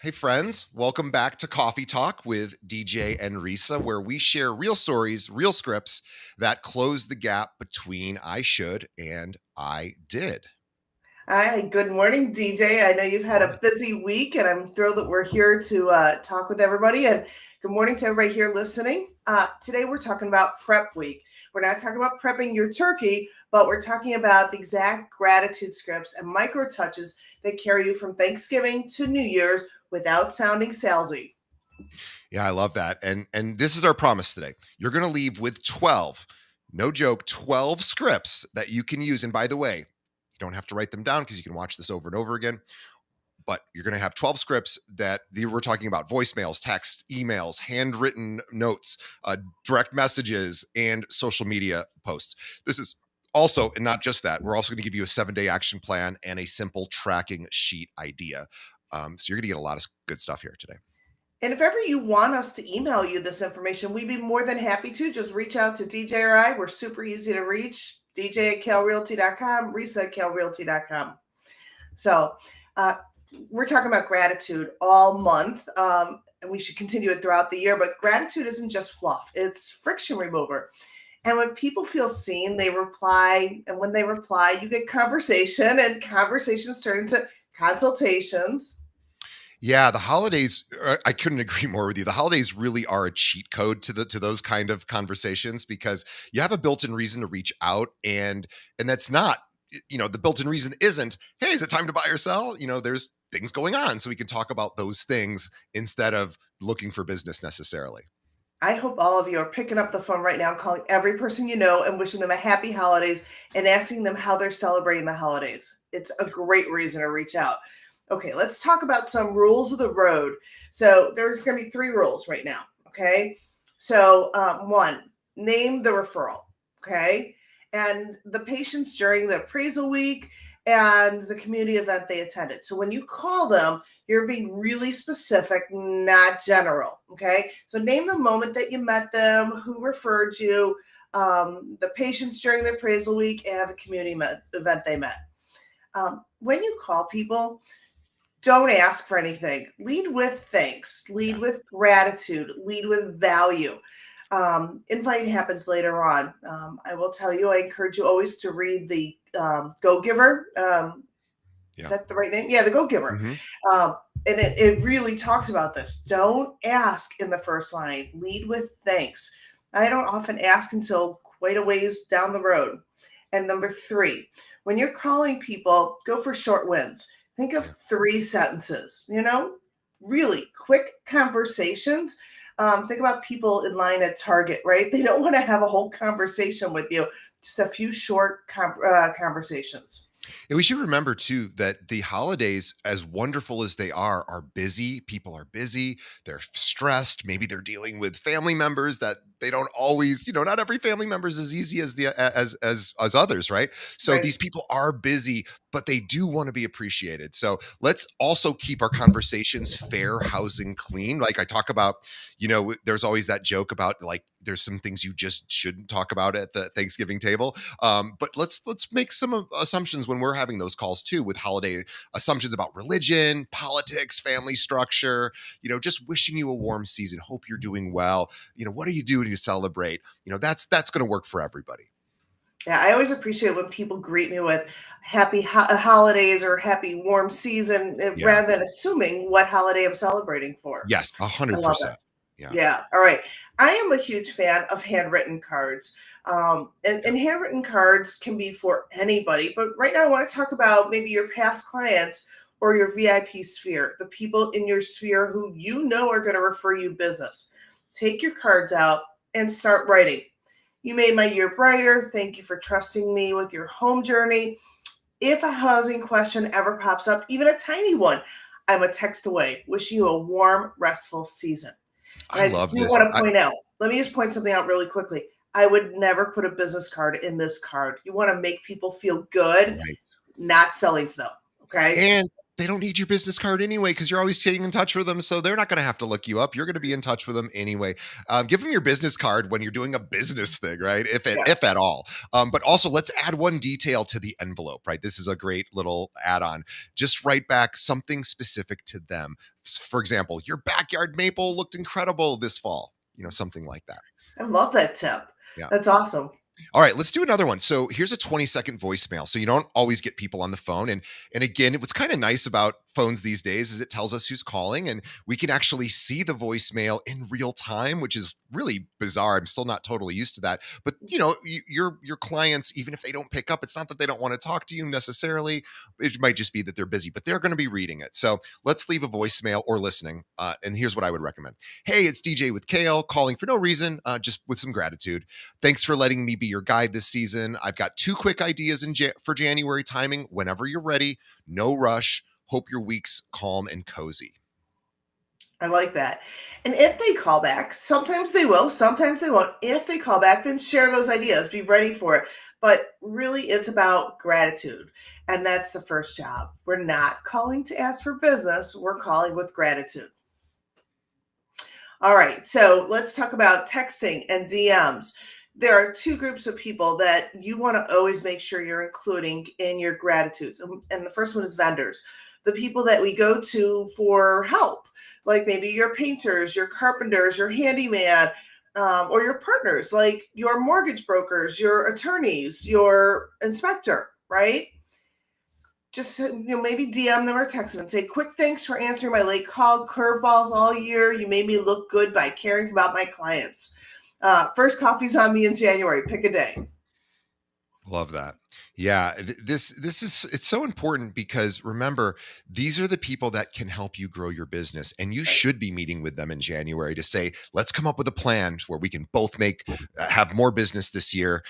Hey, friends, welcome back to Coffee Talk with DJ and Risa, where we share real stories, real scripts that close the gap between I should and I did. Hi, good morning, DJ. I know you've had a Morning. busy week, and I'm thrilled that we're here to talk with everybody. And good morning to everybody here listening. Today, we're talking about prep week. We're not talking about prepping your turkey, but we're talking about the exact gratitude scripts and micro touches that carry you from Thanksgiving to New Year's without sounding salesy. Yeah, I love that. And this is our promise today. You're going to leave with 12, no joke, 12 scripts that you can use. And by the way, you don't have to write them down because you can watch this over and over again. But you're going to have 12 scripts that we're talking about: voicemails, texts, emails, handwritten notes, direct messages, and social media posts. This is also, and not just that, we're also going to give you a 7-day action plan and a simple tracking sheet idea. So you're going to get a lot of good stuff here today. And if ever you want us to email you this information, we'd be more than happy to. Just reach out to DJ or I. We're super easy to reach. DJ@calrealty.com, Risa@calrealty.com. So uh, we're talking about gratitude all month, and we should continue it throughout the year. But gratitude isn't just fluff; it's friction remover. And when people feel seen, they reply, and when they reply, you get conversation, and conversations turn into consultations. Yeah, the holidays, I couldn't agree more with you. The holidays really are a cheat code to those kind of conversations because you have a built-in reason to reach out, and that's not, the built-in reason isn't, hey, is it time to buy or sell? There's things going on, so we can talk about those things instead of looking for business necessarily. I hope all of you are picking up the phone right now, calling every person you know and wishing them a happy holidays and asking them how they're celebrating the holidays. It's a great reason to reach out. Okay, let's talk about some rules of the road. So there's going to be 3 rules right now. Okay. So, one, name the referral. Okay. And the patients during the appraisal week and the community event they attended. So when you call them, you're being really specific, not general. Okay. So name the moment that you met them, who referred you, the patients during the appraisal week, and the community event they met. When you call people, don't ask for anything. Lead with thanks, lead Yeah. with gratitude, lead with value. Inviting happens later on. I will tell you, I encourage you always to read the Go Giver. Is Yeah. that the right name? Yeah, the Go Giver. Hmm. Um, and it really talks about this. Don't ask in the first line, lead with thanks. I don't often ask until quite a ways down the road. And number 3, when you're calling people, go for short wins. Think of Yeah. 3 sentences, really quick conversations. Think about people in line at Target, right? They don't want to have a whole conversation with you, just a few short conversations. And we should remember too that the holidays, as wonderful as they are busy. People are busy. They're stressed. Maybe they're dealing with family members that they don't always, not every family member is as easy as as others, right? So Right. these people are busy, but they do want to be appreciated. So let's also keep our conversations fair, housing clean. Like I talk about, there's always that joke about like there's some things you just shouldn't talk about at the Thanksgiving table. But let's make some assumptions when we're having those calls too, with holiday assumptions about religion, politics, family structure. Just wishing you a warm season. Hope you're doing well. What are you doing to celebrate? That's going to work for everybody. Yeah, I always appreciate when people greet me with happy holidays or happy warm season Yeah. rather than assuming what holiday I'm celebrating for. Yes. a I hundred love it. percent. Yeah. Yeah. All right. I am a huge fan of handwritten cards. And handwritten cards can be for anybody. But right now, I want to talk about maybe your past clients or your VIP sphere, the people in your sphere who you know are going to refer you business. Take your cards out and start writing. You made my year brighter. Thank you for trusting me with your home journey. If a housing question ever pops up, even a tiny one, I'm a text away. Wishing you a warm, restful season. And I I love do this. want to point out, let me just point something out really quickly. I would never put a business card in this card. You want to make people feel good, Right. not selling to them. Okay. they don't need your business card anyway because you're always staying in touch with them. So they're not going to have to look you up. You're going to be in touch with them anyway. Give them your business card when you're doing a business thing, right? Yeah. If at all. But also, let's add one detail to the envelope, right? This is a great little add-on. Just write back something specific to them. For example, your backyard maple looked incredible this fall. Something like that. I love that tip. Yeah. That's awesome. All right, let's do another one. So here's a 20-second voicemail. So you don't always get people on the phone. And again, what's kind of nice about phones these days is it tells us who's calling and we can actually see the voicemail in real time, which is really bizarre. I'm still not totally used to that. But your clients, even if they don't pick up, it's not that they don't want to talk to you necessarily. It might just be that they're busy, but they're going to be reading it. So let's leave a voicemail or listening. And here's what I would recommend. Hey, it's DJ with KL calling for no reason, just with some gratitude. Thanks for letting me be your guide this season. I've got 2 quick ideas for January timing. Whenever you're ready, no rush. Hope your week's calm and cozy. I like that. And if they call back, sometimes they will, sometimes they won't. If they call back, then share those ideas. Be ready for it. But really, it's about gratitude. And that's the first job. We're not calling to ask for business. We're calling with gratitude. All right. So let's talk about texting and DMs. There are 2 groups of people that you want to always make sure you're including in your gratitudes. And the first one is vendors, the people that we go to for help, like maybe your painters, your carpenters, your handyman, or your partners, like your mortgage brokers, your attorneys, your inspector, right? Just maybe DM them or text them and say, quick thanks for answering my late call, curveballs all year. You made me look good by caring about my clients. First coffee's on me in January. Pick a day. Love that. Yeah, it's so important because remember, these are the people that can help you grow your business, and you should be meeting with them in January to say, let's come up with a plan where we can both have more business this year.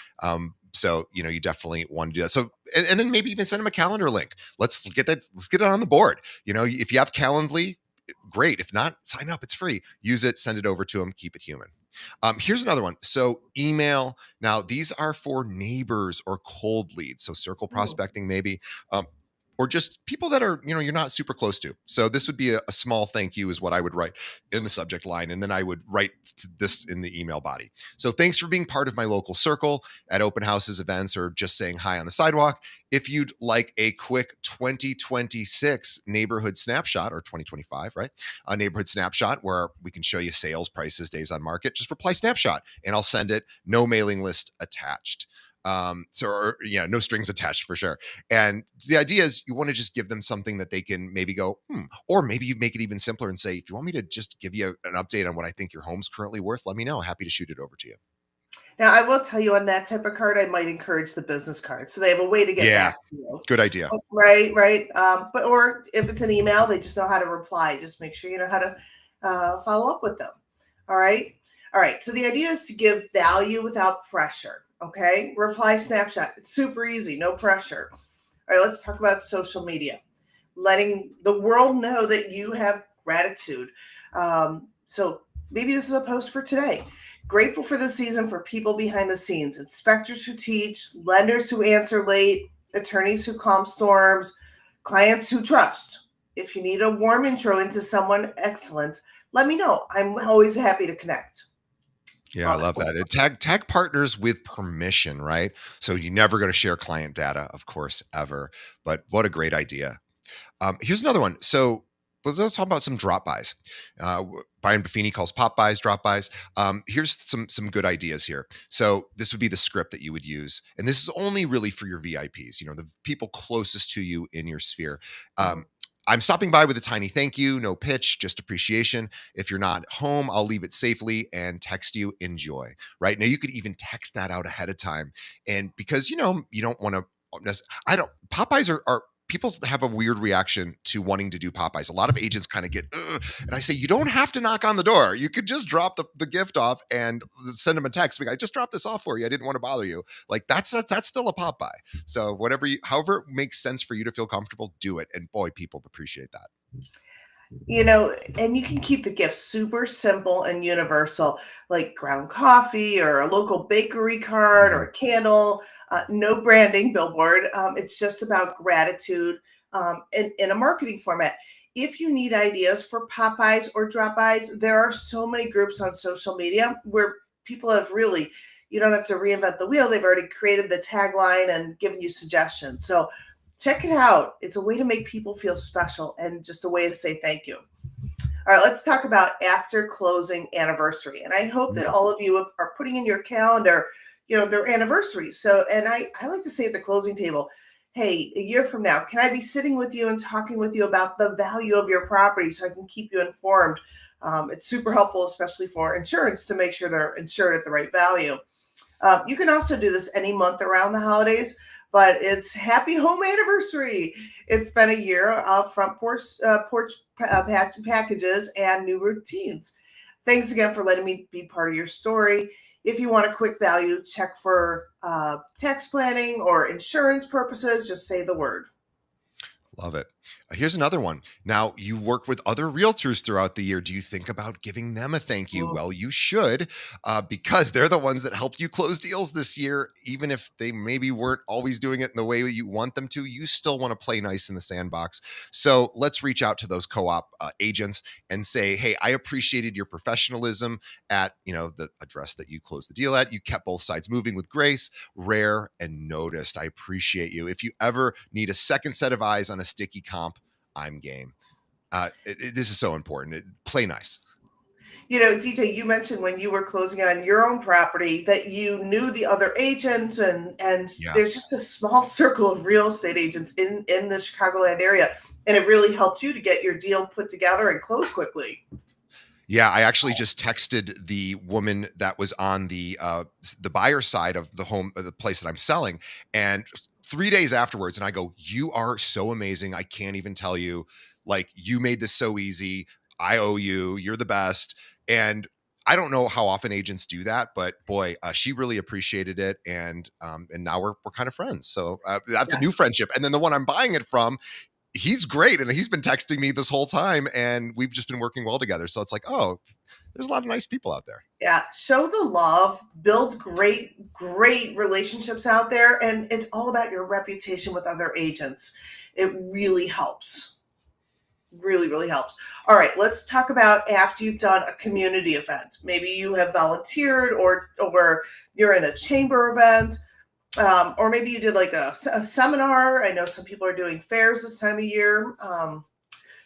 So you definitely want to do that. So and then maybe even send them a calendar link. Let's get it on the board. If you have Calendly, great. If not, sign up. It's free. Use it. Send it over to them. Keep it human. Here's another one. So email. Now, these are for neighbors or cold leads. So circle prospecting, maybe. Or just people that are, you're not super close to. So this would be a small thank you is what I would write in the subject line. And then I would write this in the email body. So thanks for being part of my local circle at open houses, events, or just saying hi on the sidewalk. If you'd like a quick 2026 neighborhood snapshot, or 2025, right? A neighborhood snapshot where we can show you sales, prices, days on market, just reply snapshot and I'll send it. No mailing list attached. No strings attached for sure. And the idea is you want to just give them something that they can maybe go, or maybe you make it even simpler and say, if you want me to just give you an update on what I think your home's currently worth, let me know. Happy to shoot it over to you. Now, I will tell you on that type of card, I might encourage the business card. So they have a way to get back to you. Good idea. Right. Or if it's an email, they just know how to reply. Just make sure you know how to follow up with them. All right. So the idea is to give value without pressure. Okay. Reply snapshot. It's super easy. No pressure. All right. Let's talk about social media. Letting the world know that you have gratitude. So maybe this is a post for today. Grateful for the season for people behind the scenes, inspectors who teach, lenders who answer late, attorneys who calm storms, clients who trust. If you need a warm intro into someone excellent, let me know. I'm always happy to connect. Yeah, I love that. Tag partners with permission, right? So you're never going to share client data, of course, ever. But what a great idea. Here's another one. So let's talk about some drop-bys. Brian Buffini calls pop-bys drop-bys. Here's some good ideas here. So this would be the script that you would use. And this is only really for your VIPs, the people closest to you in your sphere. I'm stopping by with a tiny thank you, no pitch, just appreciation. If you're not home, I'll leave it safely and text you enjoy. Right now, you could even text that out ahead of time. And because, you don't want to, Popeyes are people have a weird reaction to wanting to do Popeyes. A lot of agents kind of get, and I say, you don't have to knock on the door. You could just drop the gift off and send them a text. I just dropped this off for you. I didn't want to bother you. Like that's still a Popeye. So however it makes sense for you to feel comfortable, do it. And boy, people appreciate that. And you can keep the gift super simple and universal, like ground coffee or a local bakery card or a candle. No branding billboard. It's just about gratitude in a marketing format. If you need ideas for pop-bys or drop-bys, there are so many groups on social media where people have really, you don't have to reinvent the wheel. They've already created the tagline and given you suggestions. So check it out. It's a way to make people feel special and just a way to say thank you. All right, let's talk about after closing anniversary. And I hope that all of you are putting in your calendar, their anniversaries. So, and I like to say at the closing table, hey, a year from now, can I be sitting with you and talking with you about the value of your property so I can keep you informed? It's super helpful, especially for insurance, to make sure they're insured at the right value. You can also do this any month around the holidays, but it's happy home anniversary. It's been a year of front porch packages and new routines. Thanks again for letting me be part of your story. If you want a quick value check for tax planning or insurance purposes, just say the word. Love it. Here's another one. Now, you work with other realtors throughout the year. Do you think about giving them a thank you? Mm. Well, you should, because they're the ones that helped you close deals this year. Even if they maybe weren't always doing it in the way that you want them to, you still want to play nice in the sandbox. So let's reach out to those co-op agents and say, hey, I appreciated your professionalism at, the address that you closed the deal at. You kept both sides moving with grace, rare and noticed. I appreciate you. If you ever need a second set of eyes on a sticky comp, I'm game. This is so important. Play nice. DJ, you mentioned when you were closing on your own property that you knew the other agents, and Yeah. there's just a small circle of real estate agents in the Chicagoland area, and it really helped you to get your deal put together and close quickly. Yeah, I actually just texted the woman that was on the buyer side of the place that I'm selling, and 3 days afterwards, and I go, "You are so amazing. I can't even tell you. Like, you made this so easy. I owe you. You're the best." And I don't know how often agents do that, but boy, she really appreciated it, and now we're kind of friends. So that's a new friendship. And then the one I'm buying it from, he's great, and he's been texting me this whole time, and we've just been working well together. So it's like, oh, there's a lot of nice people out there. Yeah, show the love, build great relationships out there, and it's all about your reputation with other agents. It really helps. Really, really helps. All right, let's talk about after you've done a community event. Maybe you have volunteered, or you're in a chamber event, or maybe you did like a seminar. I know some people are doing fairs this time of year.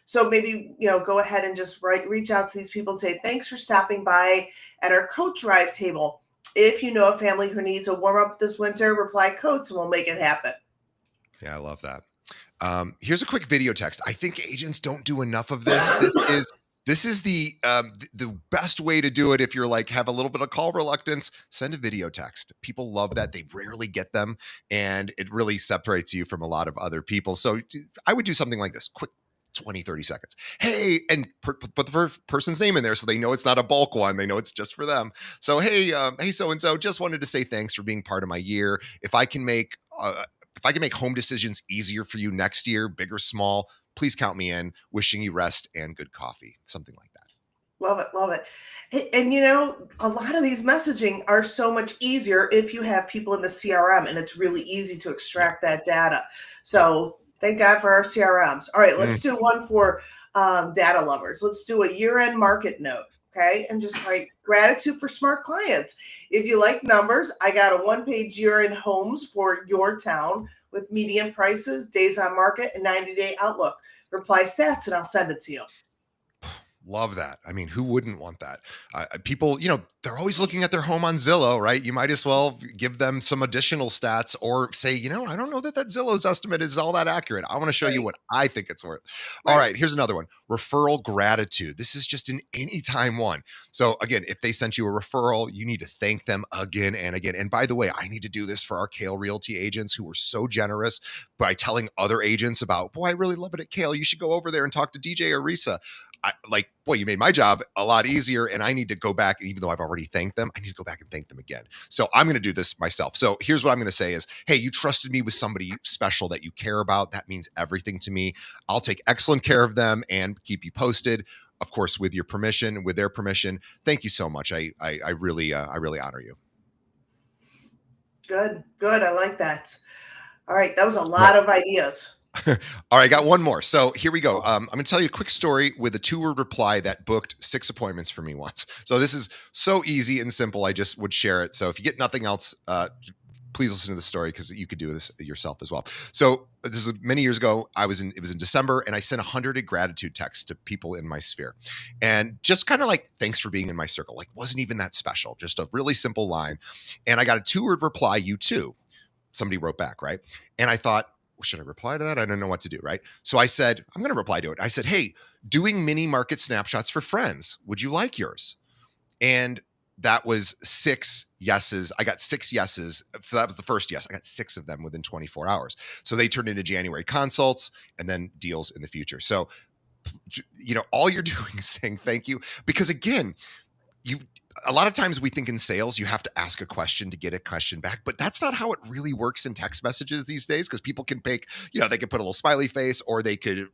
So maybe, go ahead and just reach out to these people and say, thanks for stopping by at our coat drive table. If you know a family who needs a warm up this winter, reply coats and we'll make it happen. Yeah, I love that. Here's a quick video text. I think agents don't do enough of this. This is the best way to do it. If you're like have a little bit of call reluctance, send a video text. People love that. They rarely get them, and it really separates you from a lot of other people. So I would do something like this: quick 20, 30 seconds. Hey, and put the person's name in there so they know it's not a bulk one. They know it's just for them. So, hey, so-and-so, just wanted to say thanks for being part of my year. If I can make home decisions easier for you next year, big or small, please count me in. Wishing you rest and good coffee, something like that. Love it, love it. And a lot of these messaging are so much easier if you have people in the CRM, and it's really easy to Yeah. extract that data. So thank God for our CRMs. All right, let's do one for data lovers. Let's do a year-end market note. Okay, and just write gratitude for smart clients. If you like numbers, I got a one-page year-end homes for your town with median prices, days on market, and 90-day outlook. Reply stats, and I'll send it to you. Love that. I mean, who wouldn't want that? People, they're always looking at their home on Zillow, right? You might as well give them some additional stats or say, I don't know that Zillow's estimate is all that accurate. I want to show you Right, what I think it's worth. All right. right, here's another one. Referral gratitude. This is just an anytime one. So again, if they sent you a referral, you need to thank them again and again. And by the way, I need to do this for our Kale Realty agents who were so generous by telling other agents about, boy, I really love it at Kale. You should go over there and talk to DJ or Risa. Boy, you made my job a lot easier, and I need to go back, even though I've already thanked them, I need to go back and thank them again. So I'm going to do this myself. So here's what I'm going to say is, hey, you trusted me with somebody special that you care about. That means everything to me. I'll take excellent care of them and keep you posted. Of course, with your permission, with their permission. Thank you so much. I really honor you. Good, good. I like that. All right, that was a Right. lot of ideas. All right, I got one more. So here we go. I'm going to tell you a quick story with a 2-word reply that booked 6 appointments for me once. So this is so easy and simple. I just would share it. So if you get nothing else, please listen to the story because you could do this yourself as well. So this is many years ago. It was in December, and I sent 100 gratitude texts to people in my sphere, and just kind of like, thanks for being in my circle. Like, wasn't even that special. Just a really simple line, and I got a 2-word reply. You too. Somebody wrote back, right? And I thought, well, should I reply to that? I don't know what to do, right? So I said, I'm going to reply to it. I said, hey, doing mini market snapshots for friends. Would you like yours? And that was 6 yeses. I got 6 yeses. So that was the first yes. I got 6 of them within 24 hours. So they turned into January consults and then deals in the future. So, all you're doing is saying thank you, because again, a lot of times we think in sales, you have to ask a question to get a question back, but that's not how it really works in text messages these days. Because people can pick, they could put a little smiley face, or they could,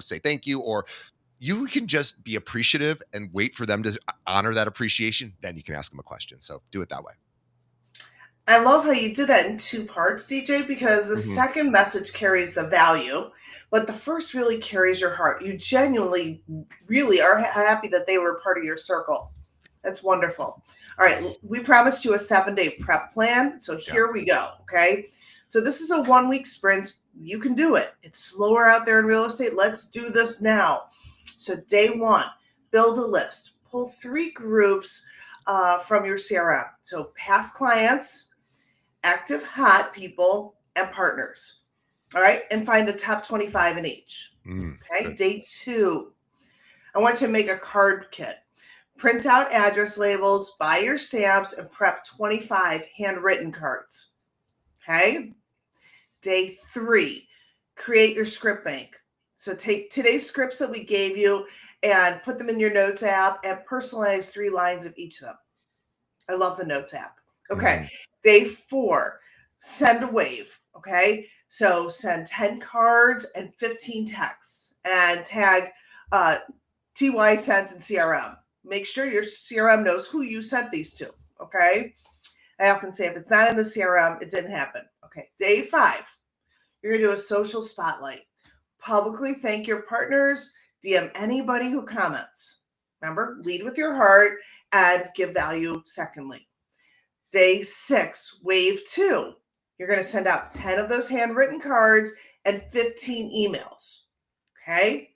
say thank you, or you can just be appreciative and wait for them to honor that appreciation. Then you can ask them a question. So do it that way. I love how you did that in 2 parts, DJ, because the second message carries the value, but the first really carries your heart. You genuinely, really are happy that they were part of your circle. That's wonderful. All right, we promised you a 7-day prep plan, so here we go, okay? So this is a 1-week sprint. You can do it. It's slower out there in real estate. Let's do this now. So day 1, build a list. Pull 3 groups from your CRM. So past clients, active hot people, and partners. All right, and find the top 25 in each. Okay, good. Day 2, I want you to make a card kit. Print out address labels, buy your stamps, and prep 25 handwritten cards. Okay? Day 3, create your script bank. So take today's scripts that we gave you and put them in your Notes app and personalize 3 lines of each of them. I love the Notes app. Okay. Day 4, send a wave. Okay. So send 10 cards and 15 texts and tag TY sent and CRM. Make sure your CRM knows who you sent these to. Okay. I often say if it's not in the CRM, it didn't happen. Okay. Day 5, you're going to do a social spotlight. Publicly thank your partners, DM anybody who comments. Remember, lead with your heart and give value secondly. Day 6, wave 2. You're going to send out 10 of those handwritten cards and 15 emails. Okay.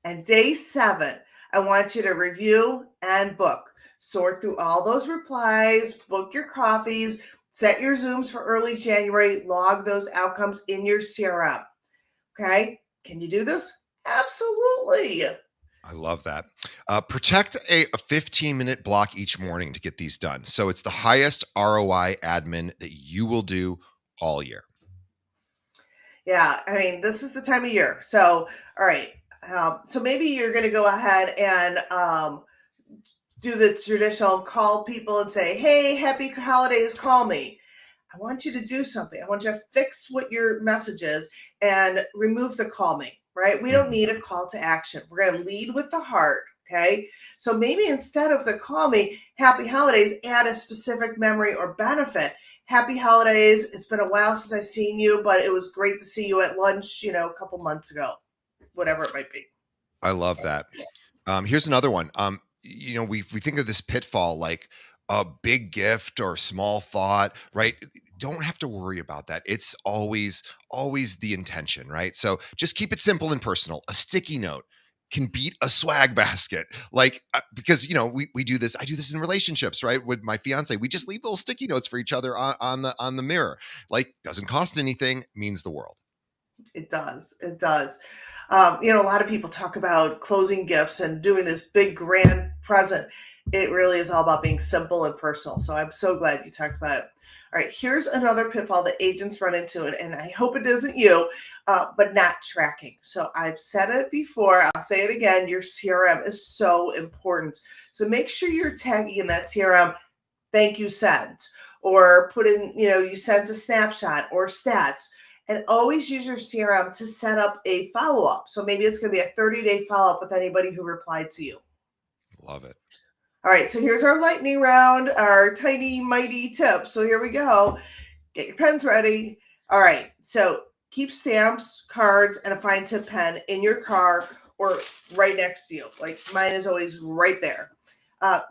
And day 7, I want you to review and book. Sort through all those replies, book your coffees, set your Zooms for early January, log those outcomes in your CRM. Okay. Can you do this? Absolutely. I love that. Protect a 15-minute block each morning to get these done. So it's the highest ROI admin that you will do all year. Yeah. I mean, this is the time of year. So, all right. So maybe you're going to go ahead and do the traditional call people and say, hey, happy holidays, call me. I want you to do something. I want you to fix what your message is and remove the call me, right? We don't need a call to action. We're going to lead with the heart, okay? So maybe instead of the call me, happy holidays, add a specific memory or benefit. Happy holidays. It's been a while since I've seen you, but it was great to see you at lunch, a couple months ago, whatever it might be. I love that. Here's another one. We think of this pitfall like a big gift or small thought, right? Don't have to worry about that. It's always the intention, right? So just keep it simple and personal. A sticky note can beat a swag basket. Like, because, we do this. I do this in relationships, right? With my fiance, we just leave little sticky notes for each other on the mirror. Like, doesn't cost anything, means the world. It does. It does. A lot of people talk about closing gifts and doing this big grand present. It really is all about being simple and personal. So I'm so glad you talked about it. All right, here's another pitfall that agents run into, and I hope it isn't you, but not tracking. So I've said it before. I'll say it again. Your CRM is so important. So make sure you're tagging in that CRM, thank you sent, or put in, you sent a snapshot or stats. And always use your CRM to set up a follow-up. So maybe it's going to be a 30-day follow-up with anybody who replied to you. Love it. All right, so here's our lightning round, our tiny, mighty tips. So here we go. Get your pens ready. All right, so keep stamps, cards, and a fine tip pen in your car or right next to you. Like mine is always right there.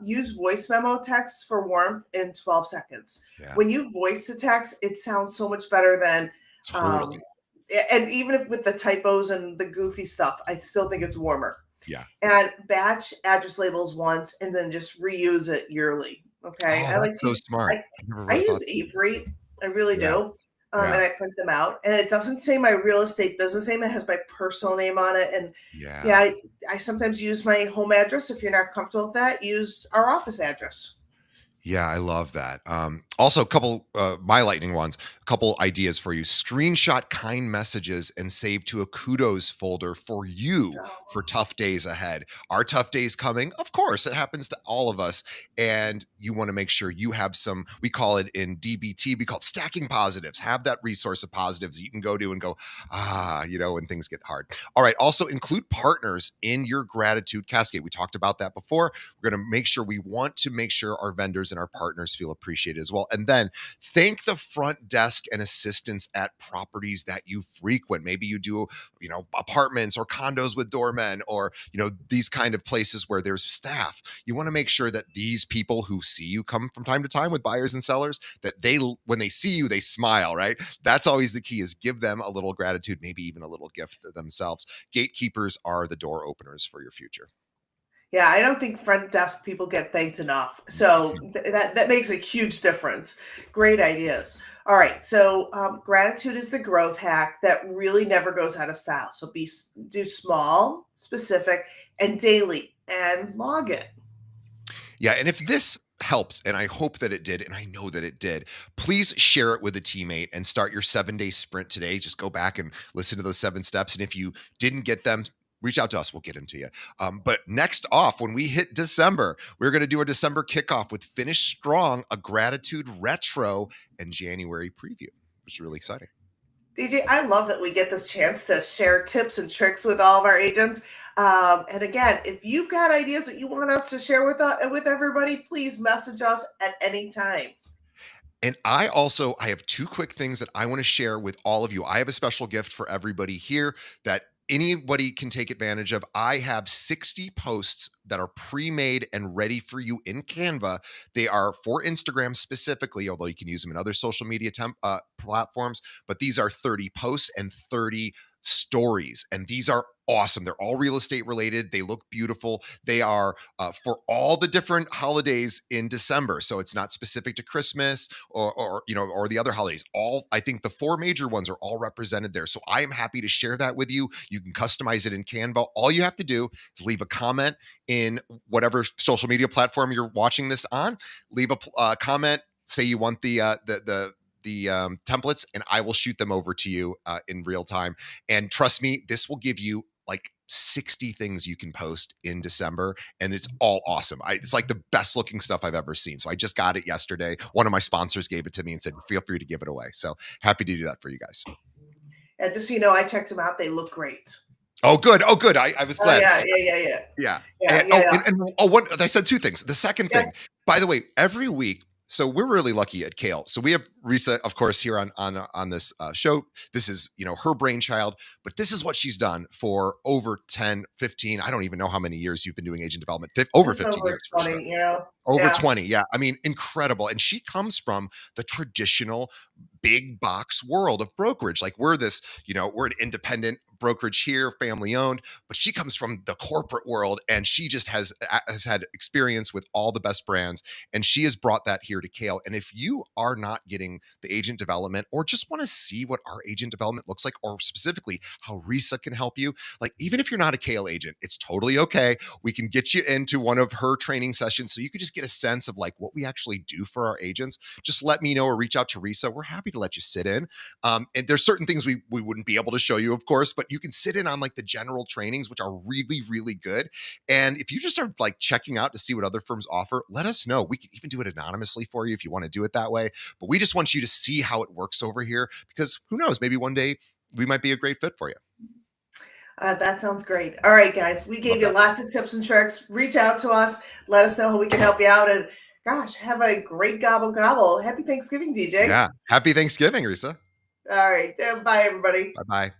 Use voice memo texts for warmth in 12 seconds. Yeah, When you voice the text, it sounds so much better than, um, totally. and even if with the typos and the goofy stuff, I still think it's warmer. Yeah. And batch address labels once and then just reuse it yearly. Okay. Oh, I like that's to so use, smart. I, I never I would have thought. use Avery. I really Yeah, do. And yeah, I print them out. And it doesn't say my real estate business name. It has my personal name on it. And yeah. yeah, I sometimes use my home address. If you're not comfortable with that, use our office address. Yeah, I love that. Also, a couple my lightning ones. A couple ideas for you. Screenshot kind messages and save to a kudos folder for you for Oh, tough days ahead. Are tough days coming? Of course, it happens to all of us, and you want to make sure you have some. We call it in DBT. We call it stacking positives. Have that resource of positives that you can go to and go, when things get hard. All right. Also, include partners in your gratitude cascade. We talked about that before. We're going to make sure we want to make sure our vendors and our partners feel appreciated as well. And then thank the front desk and assistants at properties that you frequent. Maybe you do, apartments or condos with doormen or, these kind of places where there's staff. You want to make sure that these people who see you come from time to time with buyers and sellers, that when they see you, they smile, right? That's always the key is give them a little gratitude, maybe even a little gift themselves. Gatekeepers are the door openers for your future. yeah, I don't think front desk people get thanked enough. So that makes a huge difference. Great ideas. All right, so gratitude is the growth hack that really never goes out of style. So do small, specific, and daily, and log it. Yeah, and if this helped, and I hope that it did, and I know that it did, please share it with a teammate and start your 7-day sprint today. Just go back and listen to those 7 steps. And if you didn't get them, reach out to us. We'll get them to you. But next off, when we hit December, we're going to do a December kickoff with Finish Strong, a gratitude retro, and January preview, which is really exciting. DJ, I love that we get this chance to share tips and tricks with all of our agents. And again, if you've got ideas that you want us to share with everybody, please message us at any time. And I have 2 quick things that I want to share with all of you. I have a special gift for everybody here that anybody can take advantage of. I have 60 posts that are pre-made and ready for you in Canva. They are for Instagram specifically, although you can use them in other social media platforms, but these are 30 posts and 30 stories. And these are awesome. They're all real estate related. They look beautiful. They are for all the different holidays in December. So it's not specific to Christmas or the other holidays. All I think the 4 major ones are all represented there. So I am happy to share that with you. You can customize it in Canva. All you have to do is leave a comment in whatever social media platform you're watching this on. Leave a comment. Say you want the templates, and I will shoot them over to you in real time. And trust me, this will give you like 60 things you can post in December, and it's all awesome. It's like the best looking stuff I've ever seen. So I just got it yesterday. One of my sponsors gave it to me and said, feel free to give it away. So happy to do that for you guys. And just so you know, I checked them out. They look great. Oh, good. Oh, good. I was Oh glad. yeah, yeah, yeah, yeah, Yeah. yeah, And yeah, yeah. I said 2 things. The second thing, Yes. by the way, every week, so we're really lucky at Kale. So we have Risa, of course, here on this show. This is, her brainchild, but this is what she's done for over 10, 15. I don't even know how many years you've been doing agent development. Over It's 15 over years for sure. 20, you know. Over Yeah. 20. Yeah. I mean, incredible. And she comes from the traditional big box world of brokerage. Like we're an independent brokerage here, family owned, but she comes from the corporate world and she just has had experience with all the best brands. And she has brought that here to Kale. And if you are not getting the agent development or just want to see what our agent development looks like, or specifically how Risa can help you, like even if you're not a Kale agent, it's totally okay. We can get you into one of her training sessions so you could just get a sense of like what we actually do for our agents. Just let me know or reach out to Risa. We're happy to let you sit in. And there's certain things we wouldn't be able to show you, of course, but you can sit in on like the general trainings, which are really, really good. And if you just are like checking out to see what other firms offer, let us know. We can even do it anonymously for you if you want to do it that way. But we just want you to see how it works over here because who knows, maybe one day we might be a great fit for you. That sounds great. All right, guys, we Love gave you that. lots of tips and tricks. Reach out to us. Let us know how we can help you out. And gosh, have a great gobble gobble. Happy Thanksgiving, DJ. Yeah. Happy Thanksgiving, Risa. All right. Bye, everybody. Bye bye.